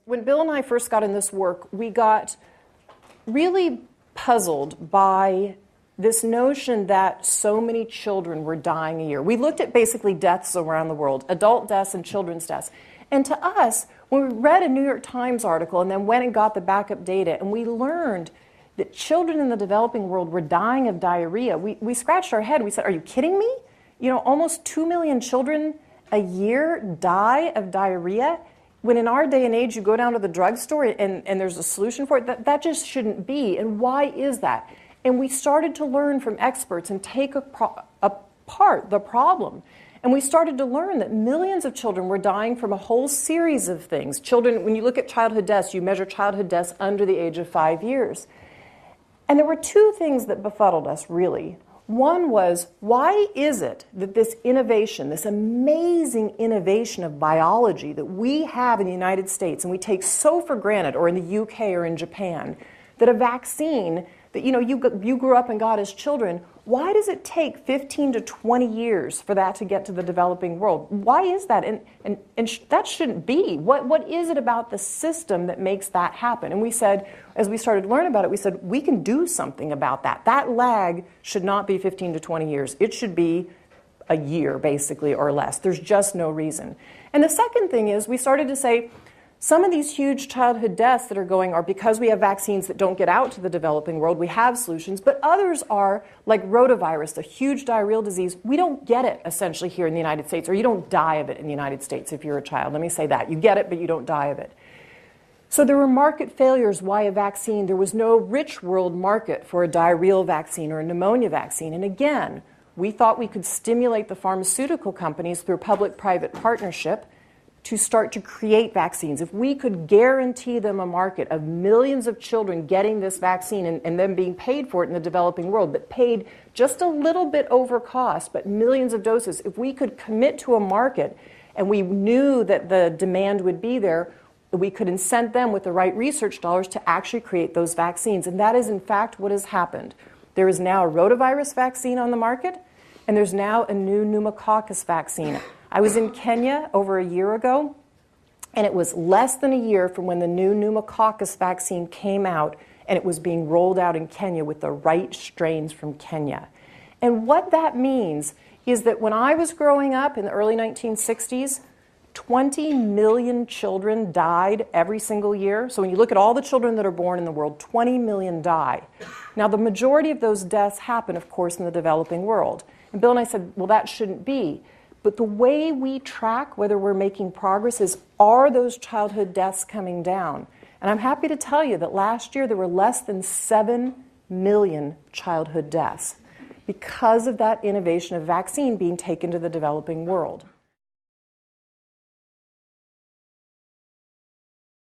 When Bill and I first got in this work, we got really puzzled by this notion that so many children were dying a year. We looked at basically deaths around the world, adult deaths and children's deaths. And to us, when we read a New York Times article and then went and got the backup data, and we learned that children in the developing world were dying of diarrhea, we scratched our head. We said, are you kidding me? You know, almost 2 million children a year die of diarrhea? When in our day and age you go down to the drugstore and there's a solution for it, that just shouldn't be. And why is that? And we started to learn from experts and take apart the problem. And we started to learn that millions of children were dying from a whole series of things. Children, when you look at childhood deaths, you measure childhood deaths under the age of 5 years. And there were two things that befuddled us, really. One was, why is it that this innovation, this amazing innovation of biology that we have in the United States and we take so for granted, or in the UK or in Japan, that a vaccine that you grew up and got as children, why does it take 15 to 20 years for that to get to the developing world? Why is that? And that shouldn't be. What is it about the system that makes that happen? And we said, as we started to learn about it, we said, we can do something about that. That lag should not be 15 to 20 years. It should be a year, basically, or less. There's just no reason. And the second thing is, we started to say, some of these huge childhood deaths that are going are because we have vaccines that don't get out to the developing world. We have solutions, but others are like rotavirus, a huge diarrheal disease. We don't get it essentially here in the United States, or you don't die of it in the United States if you're a child. Let me say that. You get it, but you don't die of it. So there were market failures. Why a vaccine? There was no rich world market for a diarrheal vaccine or a pneumonia vaccine. And again, we thought we could stimulate the pharmaceutical companies through public-private partnership to start to create vaccines. If we could guarantee them a market of millions of children getting this vaccine and them being paid for it in the developing world, but paid just a little bit over cost, but millions of doses, if we could commit to a market and we knew that the demand would be there, we could incent them with the right research dollars to actually create those vaccines. And that is in fact what has happened. There is now a rotavirus vaccine on the market, and there's now a new pneumococcus vaccine. I was in Kenya over a year ago, and it was less than a year from when the new pneumococcus vaccine came out, and it was being rolled out in Kenya with the right strains from Kenya. And what that means is that when I was growing up in the early 1960s, 20 million children died every single year. So when you look at all the children that are born in the world, 20 million die. Now, the majority of those deaths happen, of course, in the developing world. And Bill and I said, well, that shouldn't be. But the way we track whether we're making progress is, are those childhood deaths coming down? And I'm happy to tell you that last year there were less than 7 million childhood deaths because of that innovation of vaccine being taken to the developing world.